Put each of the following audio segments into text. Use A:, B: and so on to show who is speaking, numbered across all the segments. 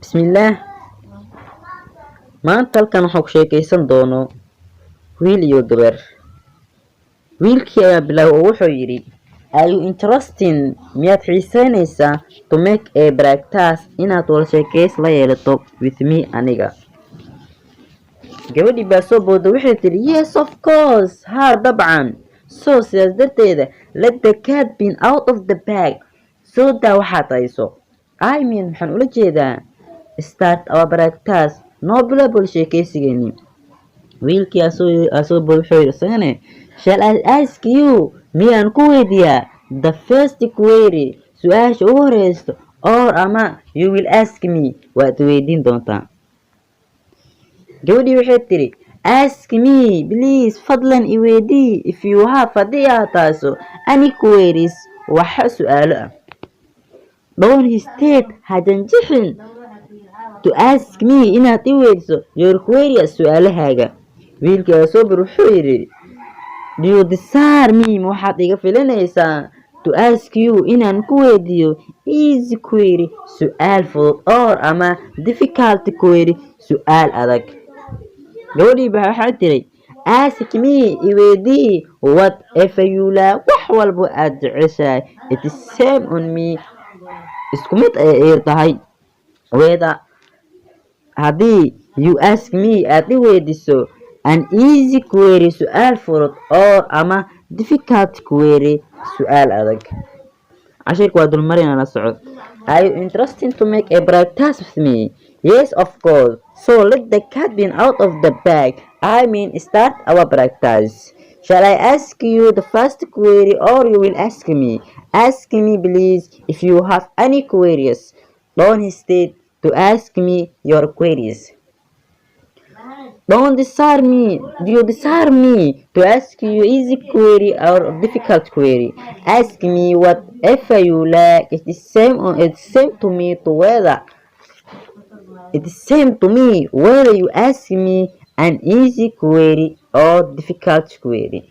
A: Bismillaah. Maanta halkan waxaan ku sheekaysan doono wiil iyo gabar. Wiilkii ayaa bilaabay oo wuxuu yidhi, Are you interested? Miyaad xiisaynaysaa to make a practice inaad wada sheekays la yeelato with me aniga? Gabadhii baa soo booda waxay tidhi, Yes, of course. Haa, dabcan. So sidaas darteeda, let the cat be out of the bag. Soo daa waxaad hayso. I mean, maxaan ula jeedaa? Start our practice. Noo bilaabo sheekaysigeeni. Wiilkii asoo booda wuxuu yidhi isagane, Shall I ask you? Miyaan ku weydiiyaa? The first query. Su-aasha ugu horeysto. Or ama you will ask me. Waad weydiin doontaa. Gabadhii waxay tiri, Ask me, please, fadlan i weydii. If you have haddii aad taaso any queries, waxa su-aalo ah. Don't hesitate, ha janjixin. To ask me inaad i weydiiso your queries su-aalahaaga. Wiilkii asoo booda wuxuu yidhi, Do you desire me? Waxaad iga filanaysaa to ask you inaan ku weydiiyo easy query su-aal fudud or ama difficult query su-aal adag. Gabadhii baa waxay tiri, Ask me, i weydii whatever you like, wax walbo aad jeceshahay. It is same on me. Isku mid ayay tahay. Whether haddii you ask me aad i weydiiso an easy query su-aal fudud or ama difficult query su-aal adag. Cashirka waa dulmarin la socod. Are you interested to make a practice with me? Yes, of course. So let the cat be out of the bag. I mean, start our practice. Shall I ask you the first query or you will ask me? Ask me, please, if you have any queries. Don't hesitate to ask me your queries. Don't desire me. Do you desire me to ask you easy query or difficult query? Ask me whatever you like. It's same to me whether you ask me an easy query or difficult query.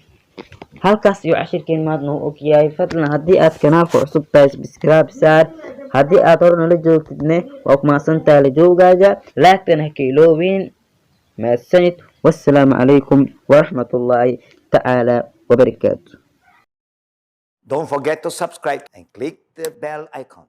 A: Halkaas iyo cashirkeen maadna u og yahay. Fadlan haddii aad kanaalka cusub tahay subscribe saar. Haddii aad hore nala joogtidne waa ku mahadsantahay la joogaaga. Laagtana ha ka iloobin. Mahadsanid. Wassalaamu calaykum waraxmatullaahi tacaala wabarakaatu.
B: Don't forget to subscribe and click the bell icon.